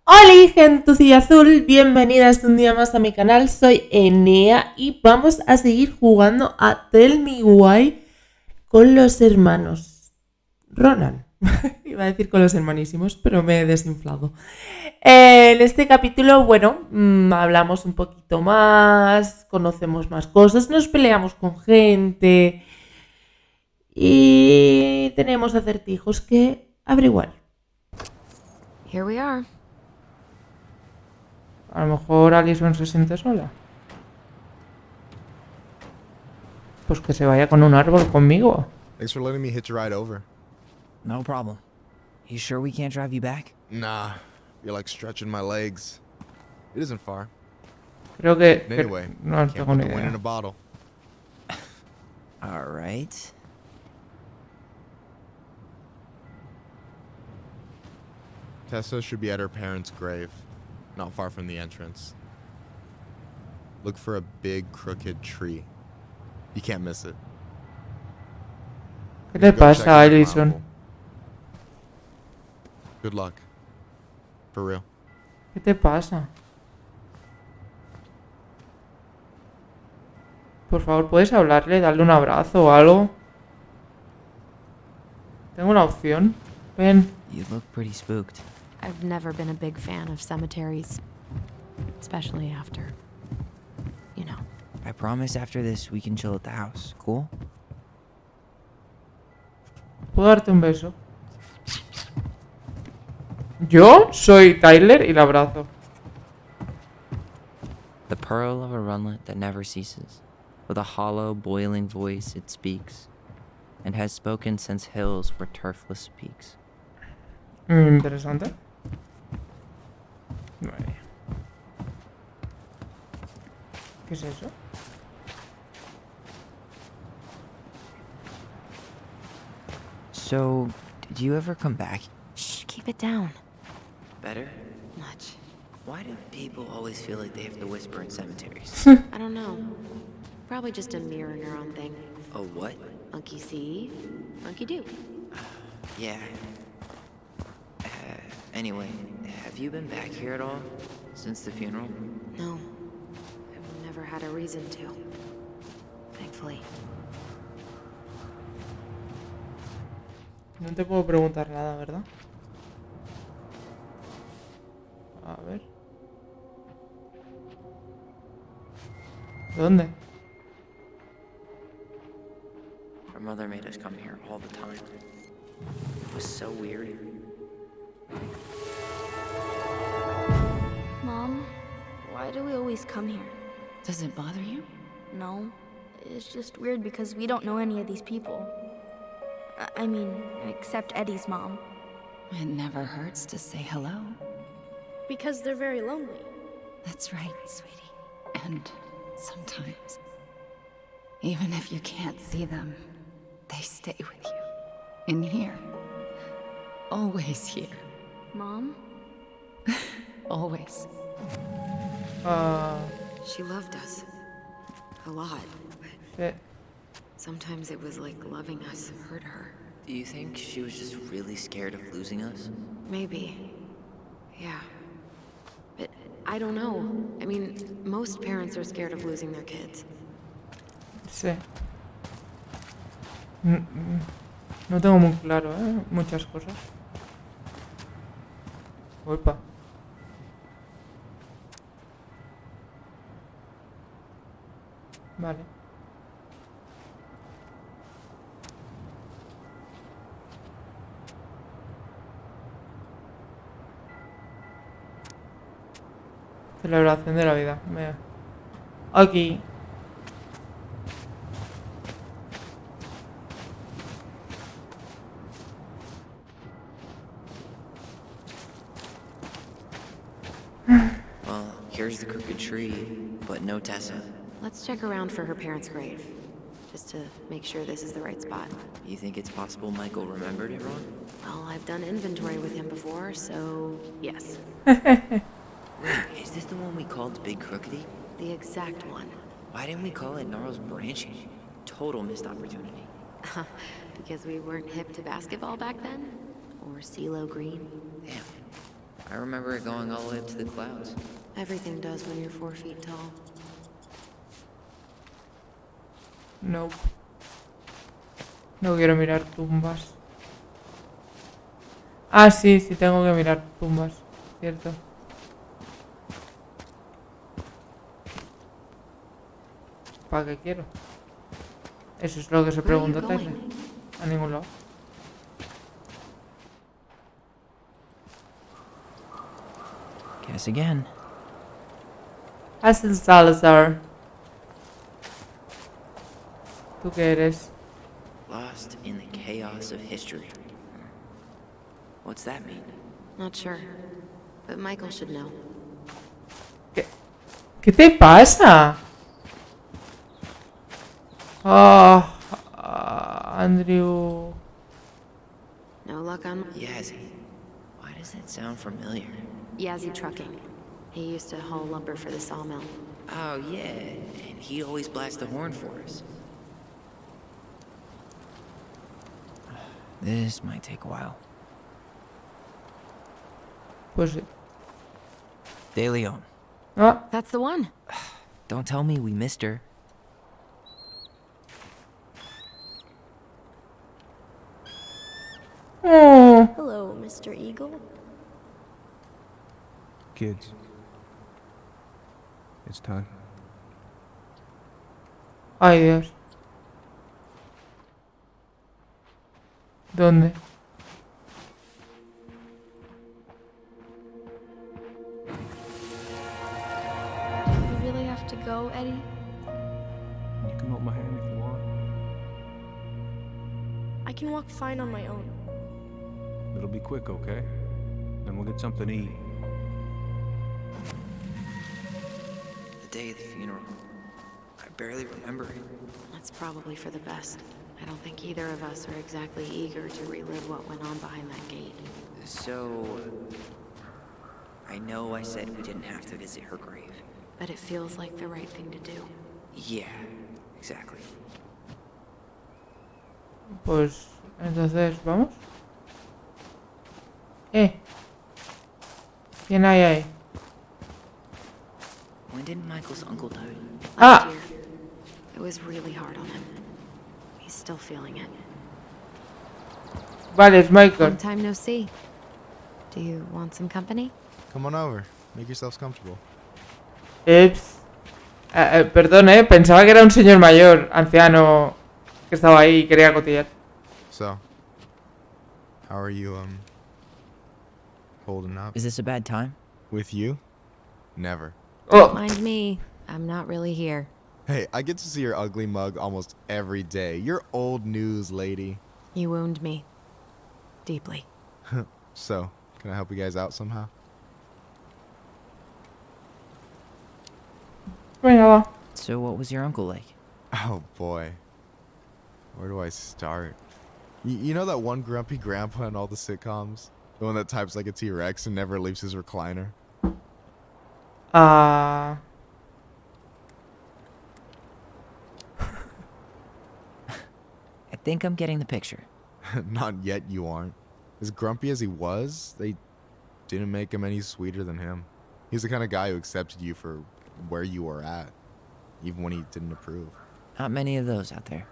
Hola gentucilla azul, bienvenidas un día más a mi canal, soy Enea y vamos a seguir jugando a Tell Me Why con los hermanos Ronan. Iba a decir con los hermanísimos, pero me he desinflado. En este capítulo, bueno, hablamos un poquito más, conocemos más cosas, nos peleamos con gente y tenemos acertijos que averiguar. Here we are. A lo mejor Alysson se siente sola. Pues que se vaya con un árbol conmigo. Thanks for letting me hitch a ride over. No problem. You sure we can't drive you back? Nah, you're like stretching my legs. It isn't far. Creo que Anyway, no can't tengo put ni the wind in idea. a bottle. All right. Tessa should be at her parents' grave, not far from the entrance. Look for a big crooked tree. You can't miss it. ¿Qué te Go check pasa, it, Alysson? Mountable. Good luck. For real. ¿Qué te pasa? Por favor, ¿puedes hablarle? Darle un abrazo o algo. Tengo una opción. Ven. You look pretty spooked. I've never been a big fan of cemeteries, especially after, you know. I promise after this we can chill at the house. Cool? ¿Puedo darte un beso? Yo soy Tyler y la abrazo. The pearl of a runlet that never ceases. With a hollow, boiling voice it speaks, and has spoken since hills were turfless peaks. Interesante. Vale. ¿Qué es eso? So, did you ever come back? Shh, keep it down. Better? Much. Why do people always feel like they have to whisper in cemeteries? I don't know. Probably just a mirror neuron thing. Oh, what? Monkey see, monkey do. Yeah. Anyway, have you been back here at all? Since the funeral? No, I've never had a reason to. Thankfully. No te puedo preguntar nada, ¿verdad? A ver. ¿Dónde? Our mother made us come here all the time. It was so weird. Mom, why do we always come here? Does it bother you? No, it's just weird because we don't know any of these people. I mean, except Eddie's mom. It never hurts to say hello. Because they're very lonely. That's right, sweetie. And sometimes, even if you can't see them, they stay with you. In here. Always here. Mom? Always. Ah, She loved us. A lot. sí. Sometimes it was like loving us hurt her. Do you think she was just really scared of losing us? Maybe. Yeah. But I don't know. I mean, most parents are scared of losing their kids. Sí. No tengo muy claro, muchas cosas. Opa. Vale. Celebración de la vida. Mira. Aquí. Well, here's the crooked tree, but no Tessa. Let's check around for her parents' grave. Just to make sure this is the right spot. You think it's possible Michael remembered it wrong? Well, I've done inventory with him before, so yes. Wait, is this the one we called Big Crookedy? The exact one. Why didn't we call it Gnarls Branching? Total missed opportunity. Because we weren't hip to basketball back then? Or CeeLo Green? Damn. I remember it going all the way up to the clouds. Everything does when you're 4 feet tall. No. No quiero mirar tumbas. Ah, sí, sí tengo que mirar tumbas. Cierto. ¿Para qué quiero? Eso es lo que se pregunta Tyler. A ningún lado. Guess again. Hazel Salazar. ¿Tú qué eres? Lost in the chaos of history. What's that mean? Not sure, but Michael should know. ¿Qué te pasa? Oh, Andrew. No luck on Yazzie. Why does that sound familiar? Yazzie Trucking. He used to haul lumber for the sawmill. Oh, yeah. And he always blasts the horn for us. This might take a while. Pues sí. De Leon. Ah, That's the one. Don't tell me we missed her. oh. Hello, Mr. Eagle. Kids, it's time. Ay, Dios. ¿Dónde? You really have to go, Eddie? You can hold my hand if you want. I can walk fine on my own. It'll be quick, okay? Then we'll get something to eat. The day of the funeral. I barely remember it. That's probably for the best. I don't think either of us are exactly eager to relive what went on behind that gate. So... I know I said we didn't have to visit her grave. But it feels like the right thing to do. Yeah, exactly. Pues entonces, ¿vamos? ¿Quién hay ahí? When did Michael's uncle die? Ah. Last year. It was really hard on him. He's still feeling it. Vale, es Michael. Long time no see. Do you want some company? Come on over. Make yourselves comfortable. Perdón, pensaba que era un señor mayor, anciano, que estaba ahí y quería cotillar. So, how are you, holding up? Is this a bad time? With you? Never. Oh, Mind me, I'm not really here. Hey, I get to see your ugly mug almost every day. You're old news, lady. You wound me. Deeply. So, can I help you guys out somehow? venga, va. So what was your uncle like? Oh boy. Where do I start? You know that one grumpy grandpa in all the sitcoms? The one that types like a T-Rex and never leaves his recliner? Ah, I think I'm getting the picture. Not yet, you aren't. As grumpy as he was, they didn't make him any sweeter than him. He's the kind of guy who accepted you for where you were at, even when he didn't approve. Not many of those out there.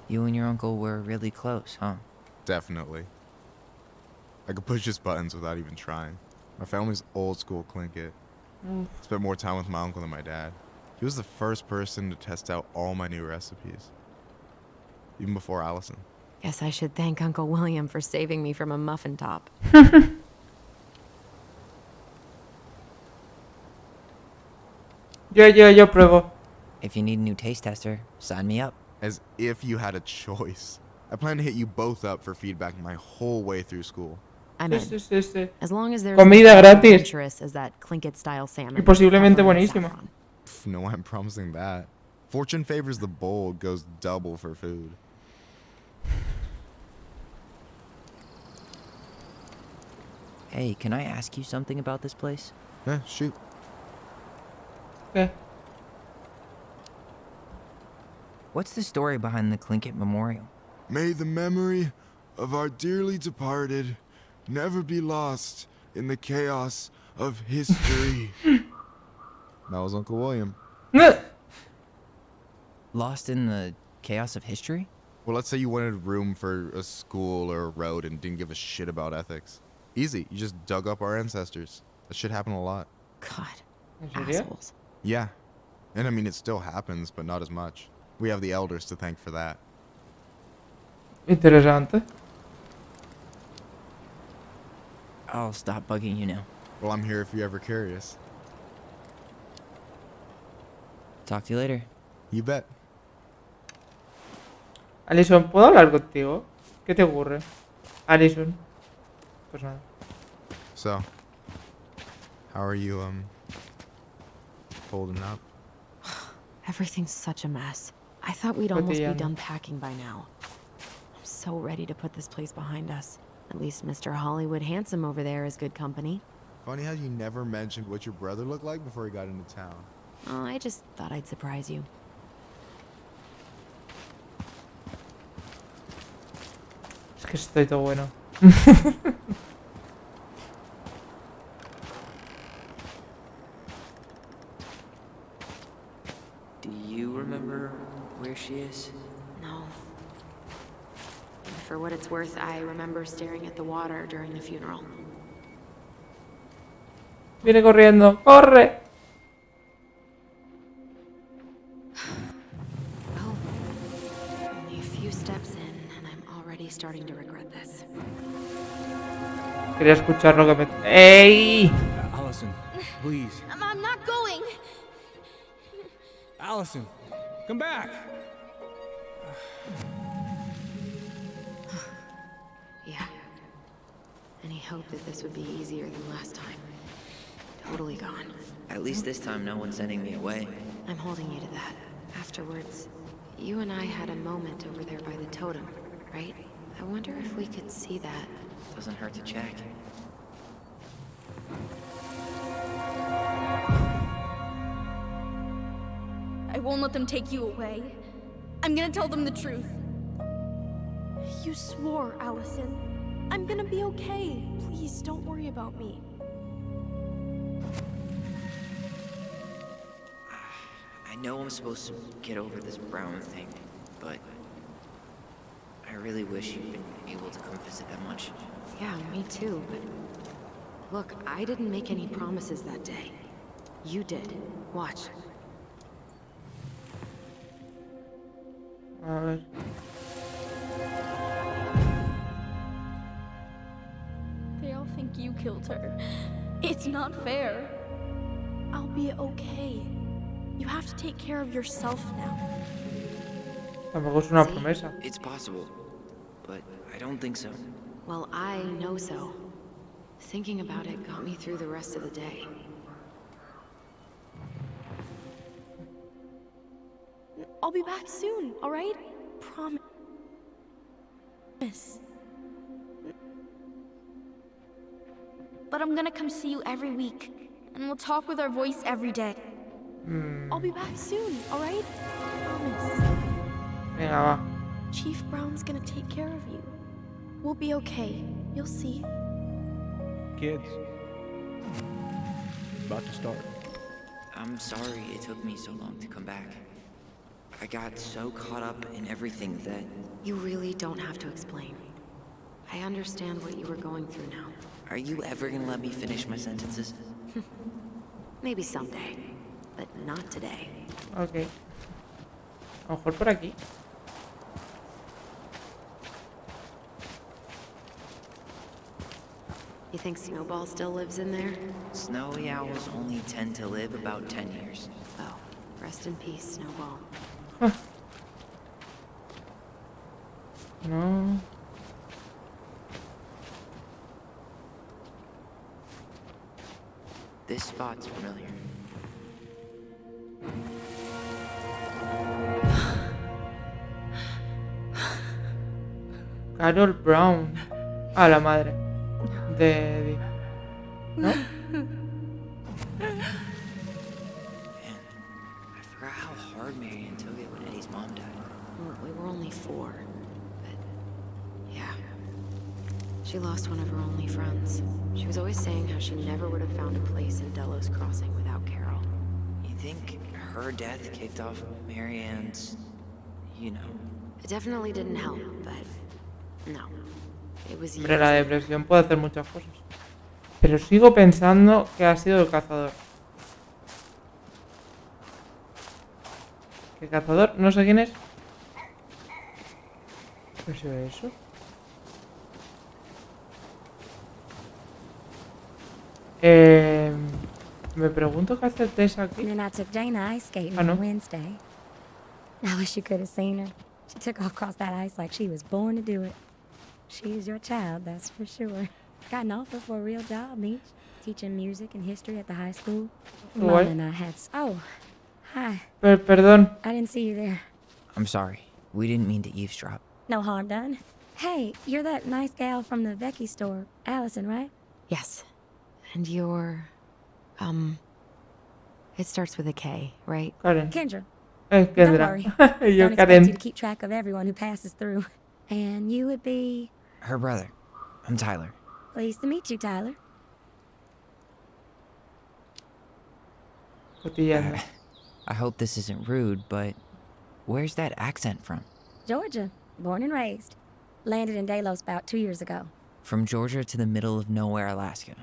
You and your uncle were really close, huh? Definitely. I could push his buttons without even trying. My family's old school Tlingit. Spent more time with my uncle than my dad. He was the first person to test out all my new recipes. Even before Alysson. Guess I should thank Uncle William for saving me from a muffin top. yo pruebo. If you need a new taste tester, sign me up. As if you had a choice. I plan to hit you both up for feedback my whole way through school. I'm Sí, in. sí, sí, sí. As long as there's Comida as gratis. adventurous as that Tlingit-style salmon. Y posiblemente covered in buenísima. saffron. Pff, no, I'm promising that. Fortune favors the bold, goes double for food. Hey, can I ask you something about this place? Shoot. ¿Qué? What's the story behind the Tlingit Memorial? May the memory of our dearly departed never be lost in the chaos of history. That was Uncle William. Lost in the chaos of history? Well, let's say you wanted room for a school or a road and didn't give a shit about ethics. Easy. You just dug up our ancestors. That shit happened a lot. God. ¿En serio? Assholes. Yeah. And I mean, it still happens, but not as much. We have the elders to thank for that. Interesante. I'll stop bugging you now. Well, I'm here if you're ever curious. Talk to you later. You bet. Alysson, ¿puedo hablar contigo? ¿Qué te ocurre? Alysson. Pues nada. So, how are you, holding up? Everything's such a mess. I thought we'd almost be Cotidiano. done packing by now. I'm so ready to put this place behind us. At least Mr. Hollywood Handsome over there is good company. Funny how you never mentioned what your brother looked like before he got into town. Oh, I just thought I'd surprise you. Es que estoy todo bueno. Do you remember where she is? No. And for what it's worth, I remember staring at the water during the funeral. Viene corriendo. ¡Corre! Oh. Only a few steps in, and I'm already starting to regret this. Quería escuchar lo que me... ¡Ey! Allison, please. I'm not going. Allison, come back. Yeah. Any hope that this would be easier than last time? Totally gone. At least this time no one's sending me away. I'm holding you to that. Afterwards, you and I had a moment over there by the totem, right? I wonder if we could see that. Doesn't hurt to check. I won't let them take you away. I'm gonna tell them the truth. You swore, Allison. I'm gonna be okay. Please, don't worry about me. I know I'm supposed to get over this Brown thing, but I really wish you'd been able to come visit that much. Yeah, me too, but... Look, I didn't make any promises that day. You did. Watch. A ver. They all think you killed her. It's not fair. I'll be okay. You have to take care of yourself now. Tampoco es una promesa. It's possible, but I don't think so. Well, I know so. Thinking about it got me through the rest of the day. I'll be back soon, all right? Promise. But I'm gonna come see you every week, and we'll talk with our voice every day. I'll be back soon, all right? Promise. Venga, va. Chief Brown's gonna take care of you. We'll be okay. You'll see. Kids. About to start. I'm sorry it took me so long to come back. I got so caught up in everything that... You really don't have to explain. I understand what you were going through now. Are you ever gonna let me finish my sentences? Maybe someday, but not today. Ok. A lo mejor por aquí. You think Snowball still lives in there? Snowy owls only tend to live about 10 years. Oh, rest in peace, Snowball. No. This spot's familiar. Carol Brown. Ah, la madre. De Eddie. ¿No? Man, I forgot how hard Marianne took it when Eddie's mom died. We were only 4, but She lost one of her only friends. She was always saying how she never would have found a place in Delos Crossing without Carol. You think her death kicked off Marianne's, you know? It definitely didn't help, but no. It was Hombre, la years depresión puede hacer muchas cosas. Pero sigo pensando que ha sido el cazador. ¿Qué cazador? No sé quién es. ¿Qué es eso? Me pregunto qué hace Tess aquí. And then I took Jaina ice skating Ah, no. on Wednesday. I wish you could have seen her. She took off across that ice like she was born to do it. She's your child, that's for sure. Got an offer for a real job, Meech. Teaching music and history at the high school. Mama What? and I had... Oh, hi. Perdón. I didn't see you there. I'm sorry. We didn't mean to eavesdrop. No harm done. Hey, you're that nice gal from the Becky store, Alysson, right? Yes. And you're... It starts with a K, right? Karen. Kendra. Kendra. Don't worry. Yo, Don't expect Karen. you to keep track of everyone who passes through. And you would be... Her brother. I'm Tyler. Pleased to meet you, Tyler. Cotillando. I hope this isn't rude, but where's that accent from? Georgia. Born and raised. Landed in Delos about 2 years ago. From Georgia to the middle of nowhere, Alaska.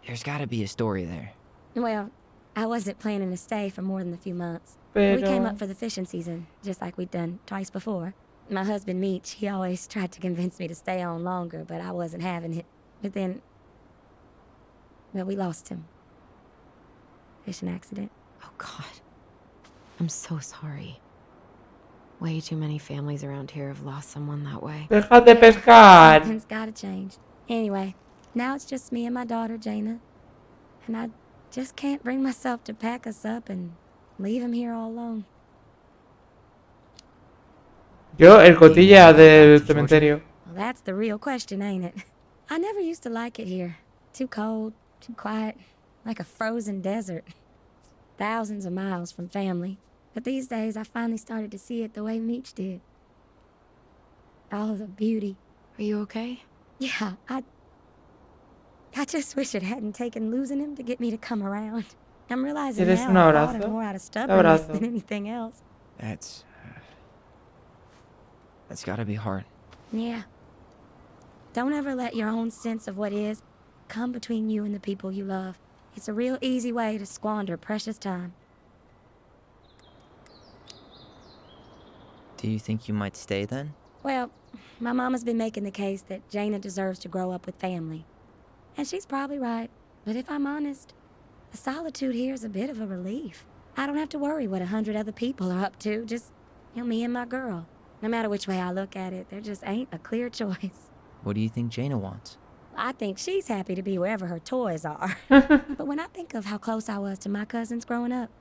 There's gotta be a story there. Well, I wasn't planning to stay for more than a few months. Pero... We came up for the fishing season, just like we'd done twice before. My husband, Meech, he always tried to convince me to stay on longer, but I wasn't having it. But then... Well, we lost him. Fishing accident. Oh, God. I'm so sorry. Way too many families around here have lost someone that way. Deja de pescar. Something's gotta change. Anyway, now it's just me and my daughter, Jaina. And I just can't bring myself to pack us up and leave him here all alone. Yo, el cotilla del cementerio. Well, that's the real question, ain't it? I never used to like it here. Too cold, too quiet, like a frozen desert. Thousands of miles from family. But these days, I finally started to see it the way Meech did. All the beauty. Are you okay? Yeah, I just wish it hadn't taken losing him to get me to come around. I'm realizing ¿Quieres un now I fought abrazo? him more out of stubbornness Abrazo. than anything else. That's gotta be hard. Yeah. Don't ever let your own sense of what is come between you and the people you love. It's a real easy way to squander precious time. Do you think you might stay then? Well, my mama's been making the case that Jaina deserves to grow up with family. And she's probably right. But if I'm honest, the solitude here is a bit of a relief. I don't have to worry what 100 other people are up to. Just, me and my girl. No matter which way I look at it, there just ain't a clear choice. What do you think Jaina wants? I think she's happy to be wherever her toys are. But when I think of how close I was to my cousins growing up,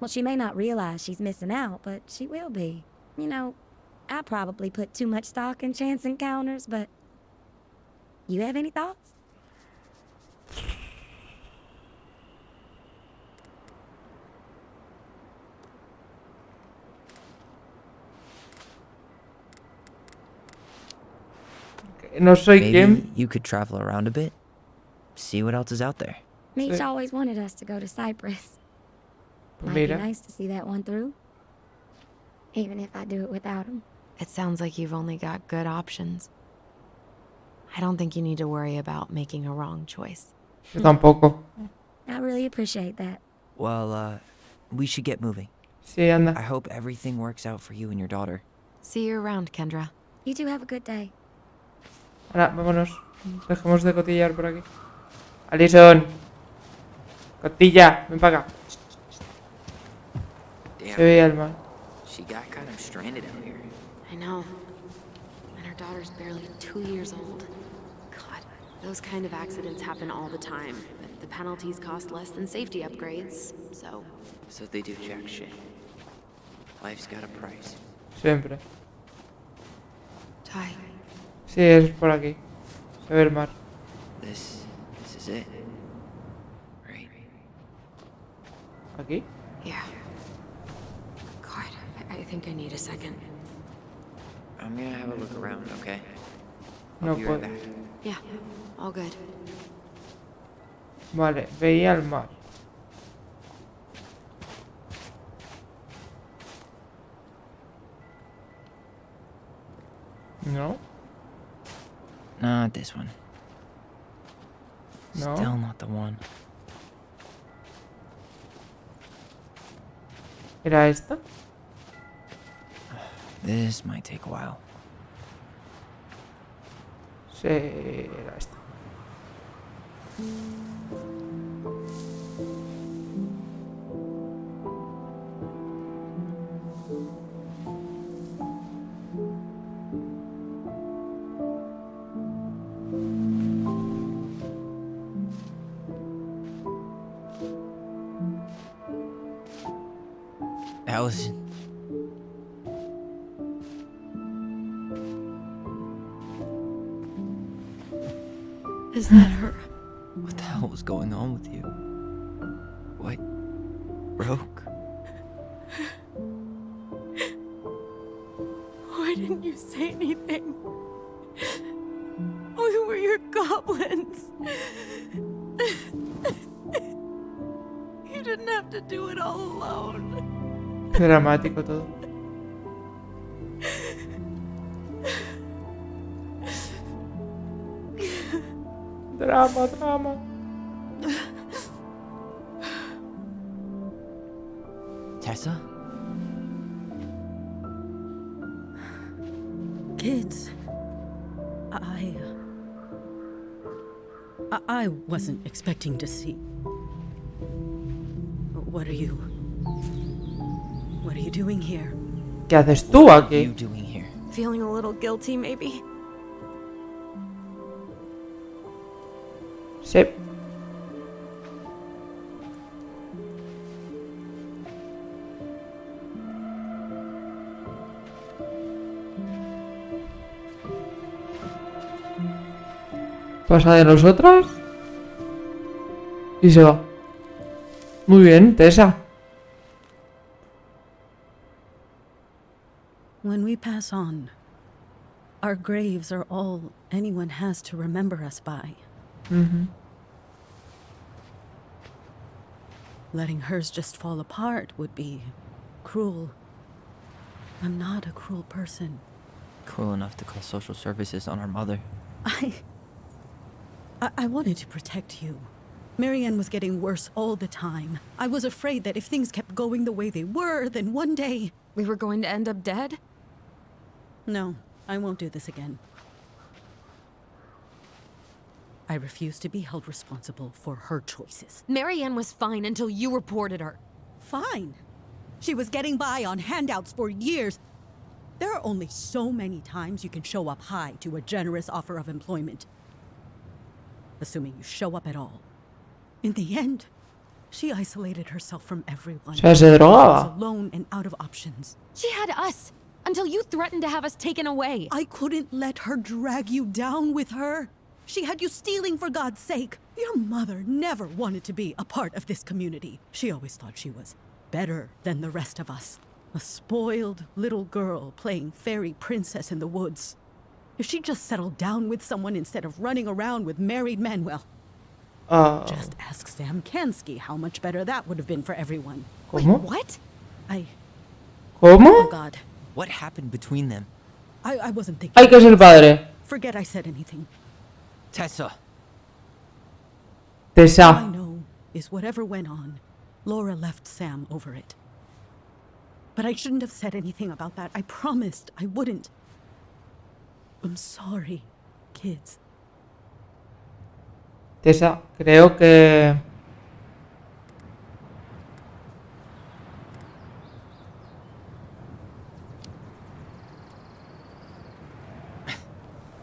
well, she may not realize she's missing out, but she will be. I probably put too much stock in chance encounters, but... You have any thoughts? No soy Maybe quien. you could travel around a bit, see what else is out there. Meech Sí. always wanted us to go to Cyprus. Pues Might be mira. nice to see that one through. Even if I do it without him. It sounds like you've only got good options. I don't think you need to worry about making a wrong choice. Yo tampoco. I really appreciate that. Well, we should get moving. Sí, anda. I hope everything works out for you and your daughter. See you around, Kendra. You two have a good day. Ahora, vámonos. Dejemos de cotillar por aquí. Alysson. Cotilla, ven para acá. Se veía el mal. She got kind of stranded out here. I know. And her daughter's barely 2 years old. God, those kind of accidents happen all the time. But the penalties cost less than safety upgrades, so... So they do jack shit. Life's got a price. Siempre. Ty, Sí, es por aquí. Se ve el mar. This is it. Right? ¿Aquí? yeah. God, I think I need a second. I'm gonna have a look around, okay? No I'll be right puedo. back. Yeah, all good. Vale, veía el mar. No, Not this one. no. Still not the one. ¿Era esta? This might take a while. Sí, era esta. Alysson. Is that her? What the hell was going on with you? What? Broke? Why didn't you say anything? We were your goblins. You didn't have to do it all alone. Dramático todo. Drama, drama. Tessa? Kids, I wasn't expecting to see. What are you doing here? ¿Qué haces tú What are aquí? you doing here? Feeling a little guilty, maybe? Sí. Pasa de nosotras y se va. Muy bien, Tessa. When we pass on, our graves are all anyone has to remember us by. Letting hers just fall apart would be cruel. I'm not a cruel person. Cruel enough to call social services on our mother. I wanted to protect you. Marianne was getting worse all the time. I was afraid that if things kept going the way they were, then one day... We were going to end up dead? No, I won't do this again. I refuse to be held responsible for her choices. Marianne was fine until you reported her. Fine. She was getting by on handouts for years. There are only so many times you can show up high to a generous offer of employment. Assuming you show up at all. In the end, she isolated herself from everyone. O sea, se She was drogaba. alone and out of options. She had us until you threatened to have us taken away. I couldn't let her drag you down with her. She had you stealing for God's sake. Your mother never wanted to be a part of this community. She always thought she was better than the rest of us. A spoiled little girl playing fairy princess in the woods. If she just settled down with someone instead of running around with married men, well, just ask Sam Kansky how much better that would have been for everyone. Wait, ¿Cómo? what? Oh ¿Cómo? God, What happened between them? I wasn't thinking. Hay que ser padre. Forget I said anything. Tessa! All I Tessa. know is whatever went on, Laura left Sam over it. But I shouldn't have said anything about that. I promised I wouldn't. I'm sorry, kids. Tessa, creo que...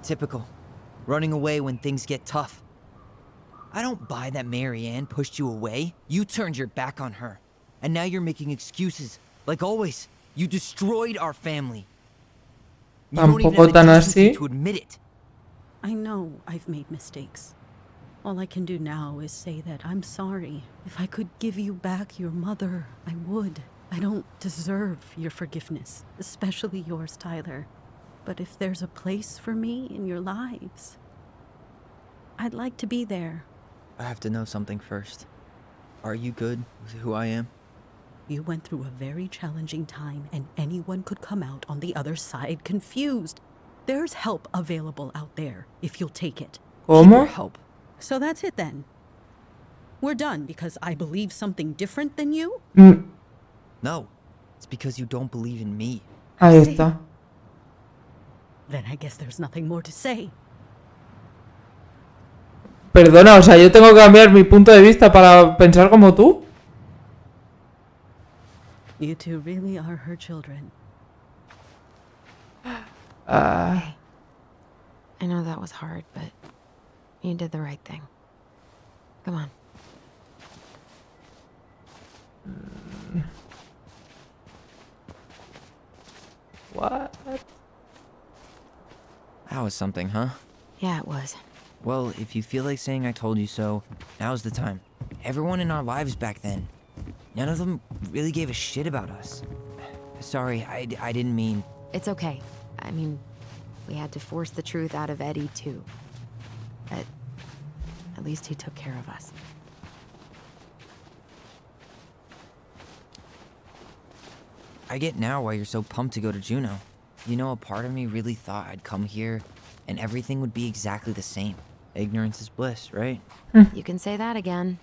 Typical. Running away when things get tough. I don't buy that Marianne pushed you away. You turned your back on her. And now you're making excuses. Like always, you destroyed our family. You don't even Tampoco have tan the decency así. to admit it. I know I've made mistakes. All I can do now is say that I'm sorry. If I could give you back your mother, I would. I don't deserve your forgiveness, especially yours, Tyler. But if there's a place for me in your lives, I'd like to be there. I have to know something first. Are you good with who I am? You went through a very challenging time, and anyone could come out on the other side confused. There's help available out there, if you'll take it. ¿Cómo? Help. So that's it then. We're done because I believe something different than you? No, it's because you don't believe in me. Ahí está. Then I guess there's nothing more to say. Perdona, o sea, yo tengo que cambiar mi punto de vista para pensar como tú. You two really are her children. Hey, I know that was hard, but you did the right thing. Come on. What? That was something, huh? Yeah, it was. Well, if you feel like saying I told you so, now's the time. Everyone in our lives back then, none of them really gave a shit about us. Sorry, I didn't mean... It's okay. I mean, we had to force the truth out of Eddie, too. But at least he took care of us. I get now why you're so pumped to go to Juneau. You know, a part of me really thought I'd come here and everything would be exactly the same. Ignorance is bliss, right? You can say that again.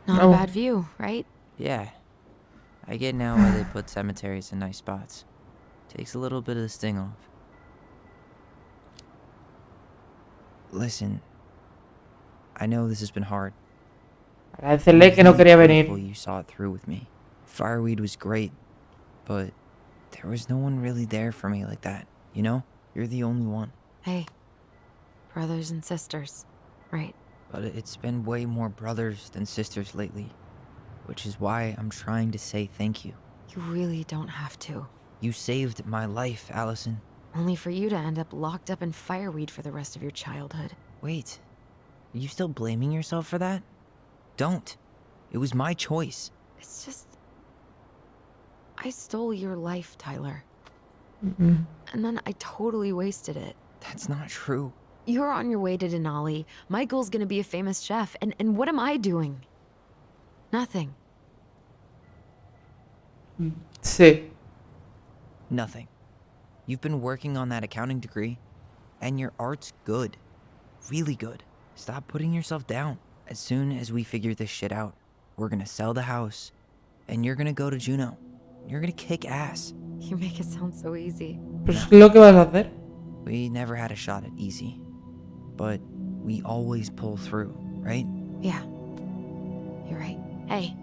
Not a bad view, right? Yeah. I get now why they put cemeteries in nice spots. Takes a little bit of the sting off. Listen, I know this has been hard. Agradecerle que no quería Grateful venir. you saw it through with me. Fireweed was great, but there was no one really there for me like that, you know? You're the only one. Hey, brothers and sisters, right? But it's been way more brothers than sisters lately, which is why I'm trying to say thank you. You really don't have to. You saved my life, Alysson. Only for you to end up locked up in fireweed for the rest of your childhood. Wait, are you still blaming yourself for that? Don't. It was my choice. It's just... I stole your life, Tyler. Mm-mm. And then I totally wasted it. That's not true. You're on your way to Denali. Michael's gonna be a famous chef. And what am I doing? Nothing. Sí. Nothing. You've been working on that accounting degree, and your art's good. Really good. Stop putting yourself down. As soon as we figure this shit out, we're gonna sell the house, and you're gonna go to Juneau. You're gonna kick ass. You make it sound so easy. Pero es lo que vas a hacer. We never had a shot at easy, but we always pull through, right? Yeah. You're right. Hey.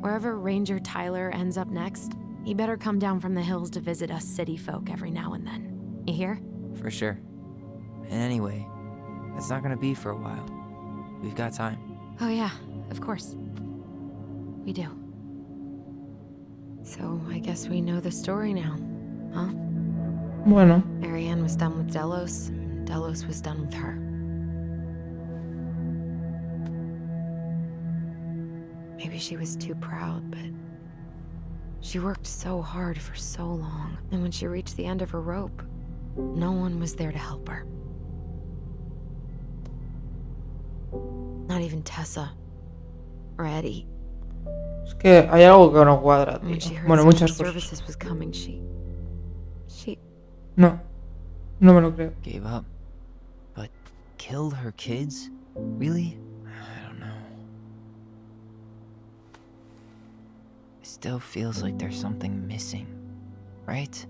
Wherever Ranger Tyler ends up next, he better come down from the hills to visit us city folk every now and then. You hear? For sure. And anyway, that's not gonna be for a while. We've got time. Oh yeah, of course. We do. So I guess we know the story now, huh? Bueno. Marianne was done with Delos, and Delos was done with her. Maybe she was too proud, but she worked so hard for so long, and when she reached the end of her rope, no one was there to help her. Not even Tessa or Eddie. Es que hay algo que no cuadra, And when she tío. heard Bueno, social muchas cosas. services was coming, she No. No me lo creo. Gave up. But killed her kids? Really? I don't know. It still feels like there's something missing, right?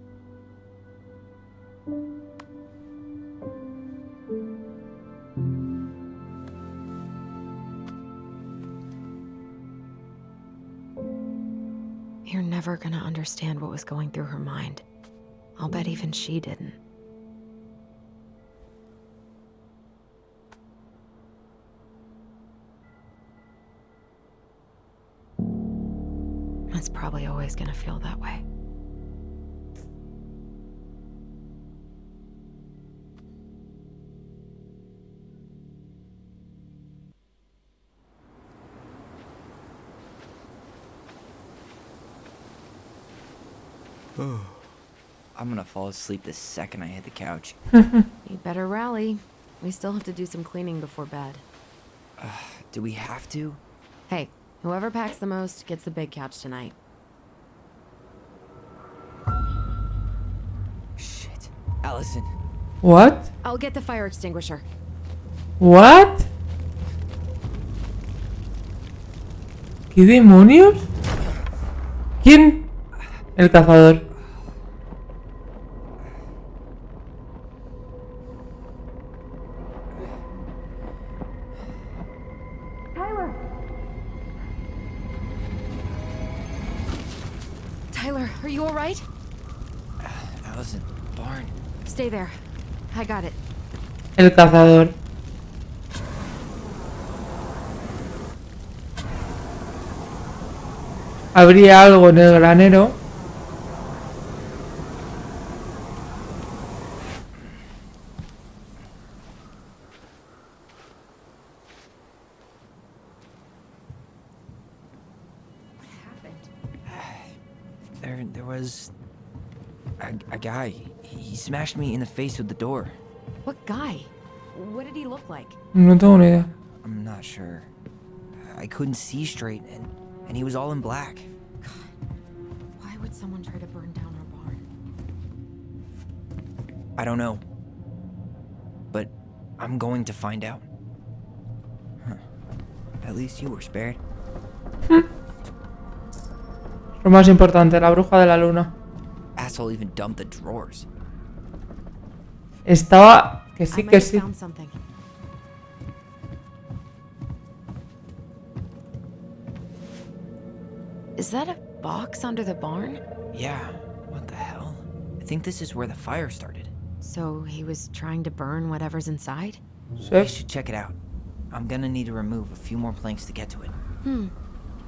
You're never gonna understand what was going through her mind. I'll bet even she didn't. It's probably always gonna feel that way. I'm gonna fall asleep the second I hit the couch. You better rally. We still have to do some cleaning before bed. Do we have to? Hey, whoever packs the most gets the big couch tonight. Shit. Alysson. What? I'll get the fire extinguisher. What? ¿Qué demonios? ¿Quién? El cazador. Tyler, are you all right? Alysson, barn. Stay there. I got it. El cazador. Habría algo en el granero. There was a guy. He smashed me in the face with the door. What guy? What did he look like? No tengo ni idea. I'm not sure. I couldn't see straight, and he was all in black. Why would someone try to burn down our barn? I don't know. But I'm going to find out. Huh. At least you were spared. Lo más importante, la bruja de la luna. Asshole even dumped the drawers. Estaba... Que sí, I might que have sí. found something. Is that a box under the barn? Yeah. What the hell? I think this is where the fire started. So he was trying to burn whatever's inside? I Sí. should check it out. I'm gonna need to remove a few more planks to get to it.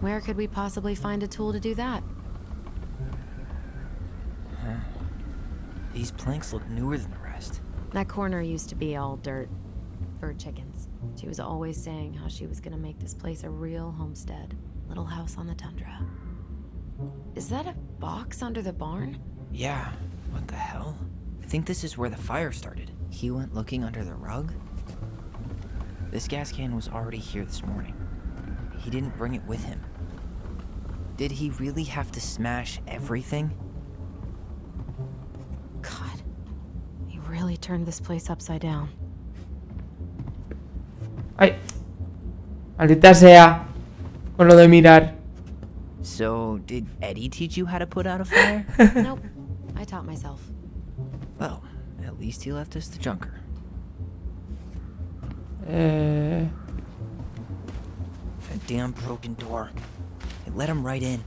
Where could we possibly find a tool to do that? These planks look newer than the rest. That corner used to be all dirt for chickens. She was always saying how she was gonna make this place a real homestead. Little house on the tundra. Is that a box under the barn? Yeah. What the hell? I think this is where the fire started. He went looking under the rug? This gas can was already here this morning. He didn't bring it with him. Did he really have to smash everything? God, he really turned this place upside down. Ay. Maldita sea. Con lo de mirar. So, did Eddie teach you how to put out a fire? Nope, I taught myself. Well, at least he left us the junker. Eh... That damn broken door. It let him right in.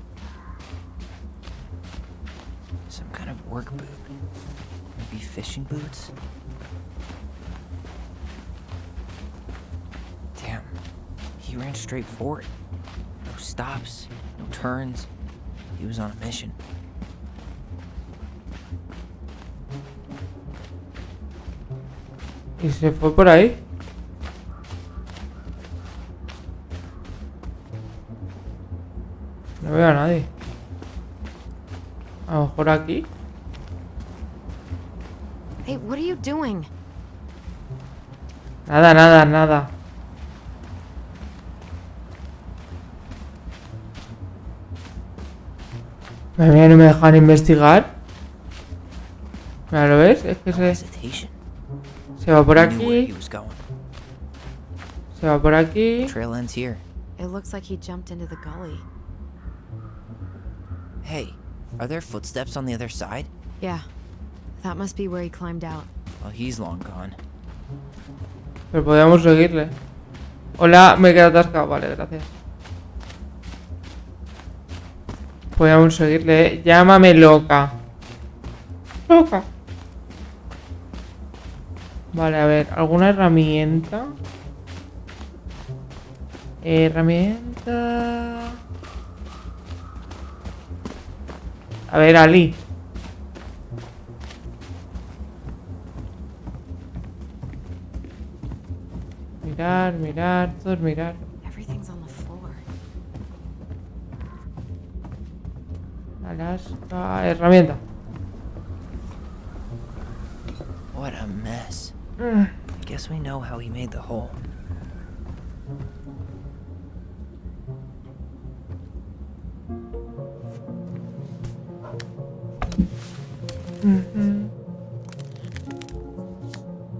Some kind of work boot. Maybe fishing boots? Damn. He ran straight for it. No stops, no turns. He was on a mission. Y se fue por ahí. No veo a nadie. A lo mejor aquí. Hey, what are you doing? Nada, nada, nada. Madre mía, no me dejan investigar. Mira, ¿lo ves? Es que No se hesitation. va por He knew where he aquí. was going. Se va por aquí. Trail ends here. It looks like he jumped into the gully. Hey, are there footsteps on the other side? Yeah, that must be where he climbed out. Well, he's long gone. Pero podríamos seguirle. Hola, me he quedado atascado. Vale, gracias. Podríamos seguirle, ¿eh? Llámame loca. Loca. Vale, a ver, ¿alguna herramienta? Herramienta... A ver, Ali. Mirar, mirar, todos mirar. Everything's on the floor. Alaska, herramienta. Guess we know how he made the hole.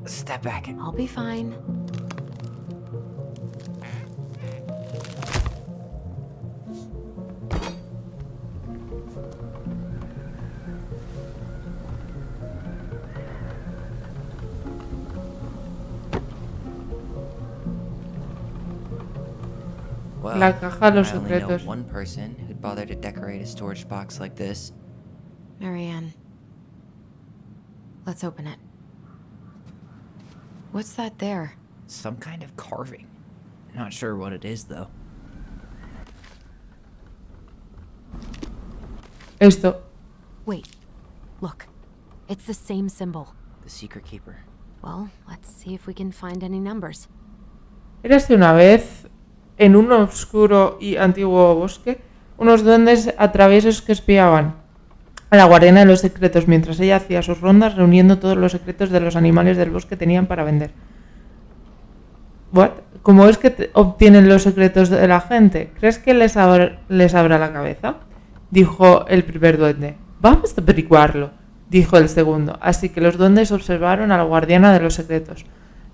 Step back. I'll be fine. Well, La caja de los I only know secretos. one person who'd bother to decorate a storage box like this. Marianne. Let's open it. What's that there? Some kind of carving. Not sure what it is, though. Esto. Wait. Look. It's the same symbol. The secret keeper. Well, let's see if we can find any numbers. Érase una vez, en un oscuro y antiguo bosque, unos duendes traviesos que espiaban a la guardiana de los secretos mientras ella hacía sus rondas reuniendo todos los secretos de los animales del bosque que tenían para vender. ¿What? ¿Cómo es que obtienen los secretos de la gente? ¿Crees que les abra la cabeza? Dijo el primer duende. Vamos a averiguarlo, dijo el segundo. Así que los duendes observaron a la guardiana de los secretos.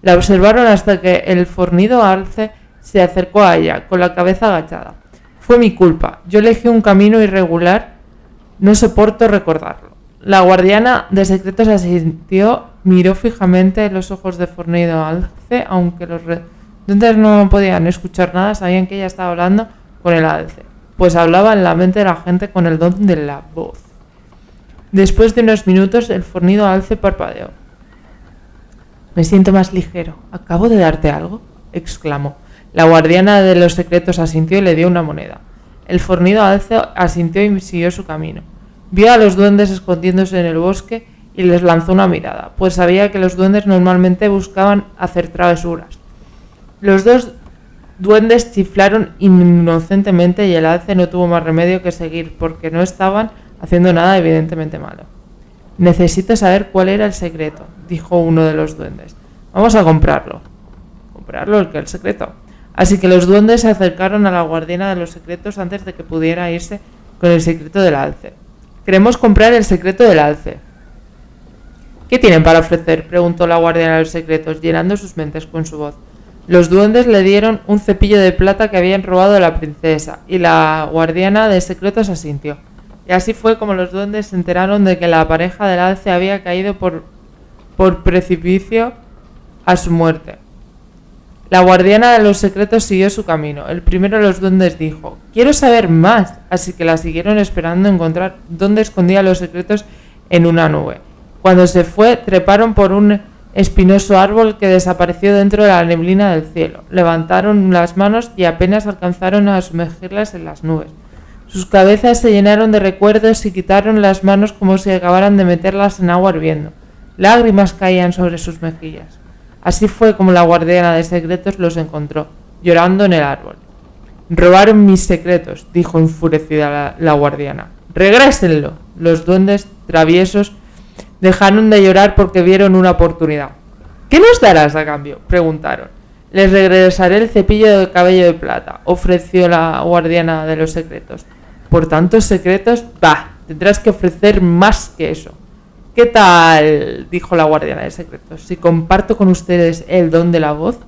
La observaron hasta que el fornido alce se acercó a ella, con la cabeza agachada. Fue mi culpa. Yo elegí un camino irregular. No soporto recordarlo. La guardiana de secretos asintió, miró fijamente los ojos de fornido alce, aunque los duendes no podían escuchar nada, sabían que ella estaba hablando con el alce, pues hablaba en la mente de la gente con el don de la voz. Después de unos minutos, el fornido alce parpadeó. Me siento más ligero. ¿Acabo de darte algo?, exclamó. La guardiana de los secretos asintió y le dio una moneda. El fornido alce asintió y siguió su camino. Vio a los duendes escondiéndose en el bosque y les lanzó una mirada, pues sabía que los duendes normalmente buscaban hacer travesuras. Los dos duendes chiflaron inocentemente y el alce no tuvo más remedio que seguir, porque no estaban haciendo nada evidentemente malo. Necesito saber cuál era el secreto, dijo uno de los duendes. Vamos a comprarlo. ¿Comprarlo? ¿El secreto? Así que los duendes se acercaron a la guardiana de los secretos antes de que pudiera irse con el secreto del alce. Queremos comprar el secreto del alce. ¿Qué tienen para ofrecer?, preguntó la guardiana de los secretos, llenando sus mentes con su voz. Los duendes le dieron un cepillo de plata que habían robado de la princesa, y la guardiana de secretos asintió. Y así fue como los duendes se enteraron de que la pareja del alce había caído por precipicio a su muerte. La guardiana de los secretos siguió su camino. El primero de los duendes dijo: quiero saber más, así que la siguieron esperando encontrar dónde escondía los secretos en una nube. Cuando se fue, treparon por un espinoso árbol que desapareció dentro de la neblina del cielo. Levantaron las manos y apenas alcanzaron a sumergirlas en las nubes. Sus cabezas se llenaron de recuerdos y quitaron las manos como si acabaran de meterlas en agua hirviendo. Lágrimas caían sobre sus mejillas. Así fue como la guardiana de secretos los encontró, llorando en el árbol. Robaron mis secretos, dijo enfurecida la guardiana. ¡Regrésenlo! Los duendes traviesos dejaron de llorar porque vieron una oportunidad. ¿Qué nos darás a cambio?, preguntaron. Les regresaré el cepillo de cabello de plata, ofreció la guardiana de los secretos. ¿Por tantos secretos? Bah, tendrás que ofrecer más que eso. ¿Qué tal?, dijo la guardiana de secretos. Si comparto con ustedes el don de la voz.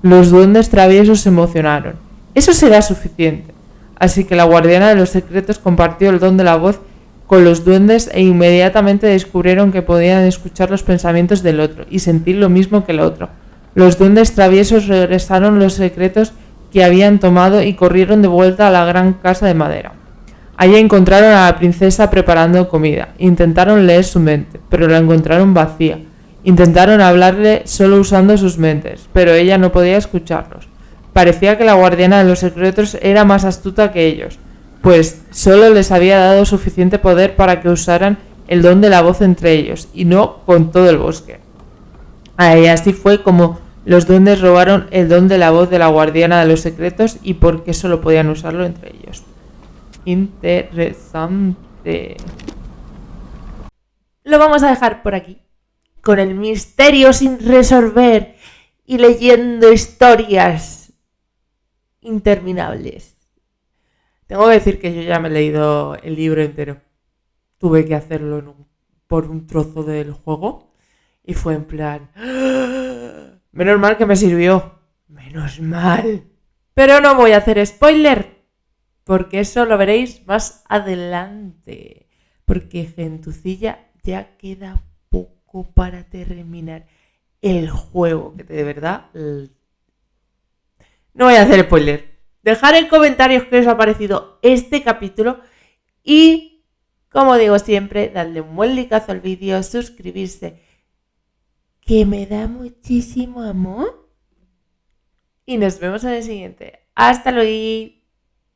Los duendes traviesos se emocionaron. Eso será suficiente. Así que la guardiana de los secretos compartió el don de la voz con los duendes e inmediatamente descubrieron que podían escuchar los pensamientos del otro y sentir lo mismo que el otro. Los duendes traviesos regresaron los secretos que habían tomado y corrieron de vuelta a la gran casa de madera. Allí encontraron a la princesa preparando comida. Intentaron leer su mente, pero la encontraron vacía. Intentaron hablarle solo usando sus mentes, pero ella no podía escucharlos. Parecía que la guardiana de los secretos era más astuta que ellos, pues solo les había dado suficiente poder para que usaran el don de la voz entre ellos, y no con todo el bosque. Así fue como los duendes robaron el don de la voz de la guardiana de los secretos y porque solo podían usarlo entre ellos. Interesante. Lo vamos a dejar por aquí. con el misterio sin resolver y leyendo historias interminables. Tengo que decir que yo ya me he leído el libro entero. Tuve que hacerlo por un trozo del juego y fue en plan... ¡Ah! Menos mal que me sirvió. Menos mal. Pero no voy a hacer spoiler, porque eso lo veréis más adelante. Porque, gentucilla, ya queda poco para terminar el juego. Que de verdad... No voy a hacer spoiler. Dejad en comentarios qué os ha parecido este capítulo. Y, como digo siempre, dadle un buen likeazo al vídeo, suscribirse, que me da muchísimo amor. Y nos vemos en el siguiente. Hasta luego.